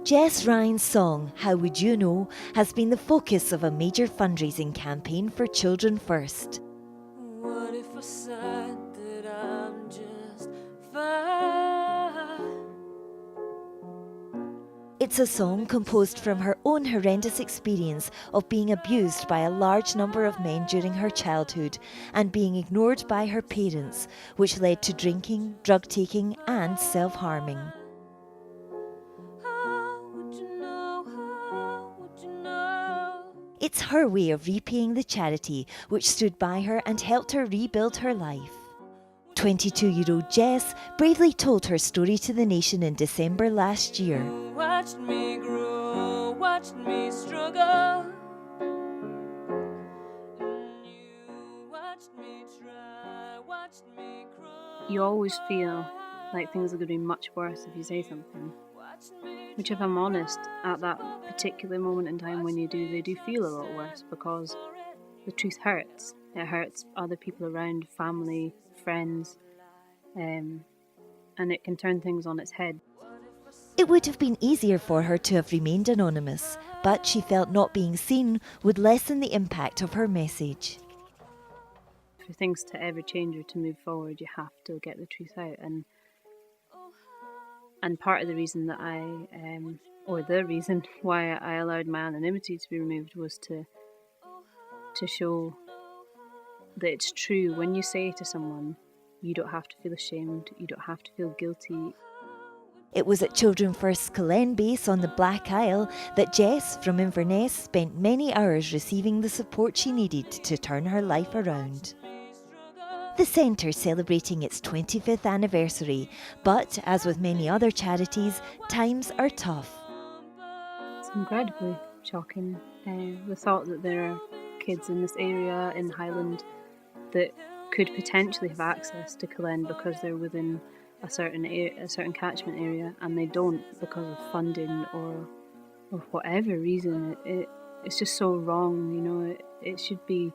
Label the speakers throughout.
Speaker 1: Jess Ryan's song, How Would You Know, has been the focus of a major fundraising campaign for Children First.
Speaker 2: What if I said that I'm just fine?
Speaker 1: It's a song composed from her own horrendous experience of being abused by a large number of men during her childhood and being ignored by her parents, which led to drinking, drug taking and self-harming. It's her way of repaying the charity which stood by her and helped her rebuild her life. 22-year-old Jess bravely told her story to the nation in December last year.
Speaker 2: Watched me grow, watched me struggle. You watched me try, watched me crawl.
Speaker 3: You always feel like things are going to be much worse if you say something. Which, if I'm honest, at that particular moment in time when you do, they do feel a lot worse because the truth hurts. It hurts other people around, family, friends, and it can turn things on its head.
Speaker 1: It would have been easier for her to have remained anonymous, but she felt not being seen would lessen the impact of her message.
Speaker 3: For things to ever change or to move forward, you have to get the truth out. And part of the reason that the reason why I allowed my anonymity to be removed was to show that it's true. When you say to someone, you don't have to feel ashamed, you don't have to feel guilty.
Speaker 1: It was at Children First's Cullen base on the Black Isle that Jess from Inverness spent many hours receiving the support she needed to turn her life around. The centre celebrating its 25th anniversary, but as with many other charities, times are tough.
Speaker 3: It's incredibly shocking. The thought that there are kids in this area in Highland that could potentially have access to Cullen because they're within a certain catchment area, and they don't because of funding or whatever reason. It's just so wrong, you know. It should be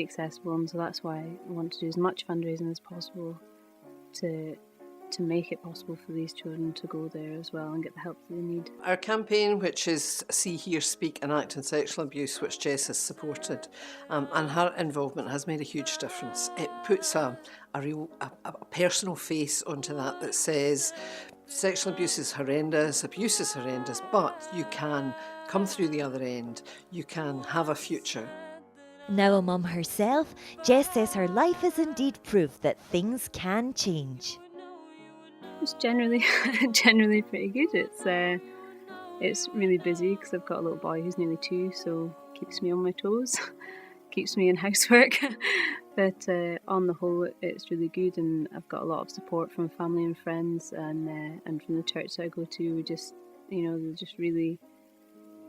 Speaker 3: accessible, and so that's why I want to do as much fundraising as possible to make it possible for these children to go there as well and get the help that they need.
Speaker 4: Our campaign, which is See, Hear, Speak and Act on Sexual Abuse, which Jess has supported, and her involvement has made a huge difference. It puts a personal face onto that says sexual abuse is horrendous, abuse is horrendous, but you can come through the other end, you can have a future.
Speaker 1: Now a mum herself, Jess says her life is indeed proof that things can change.
Speaker 3: It's generally pretty good. It's really busy because I've got a little boy who's nearly 2, so keeps me on my toes, keeps me in housework. But on the whole, it's really good, and I've got a lot of support from family and friends, and from the church that I go to. We just, they're just really,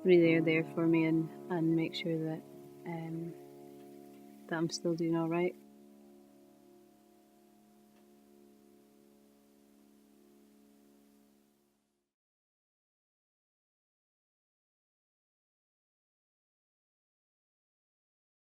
Speaker 3: really are there for me and make sure that I'm still doing all right.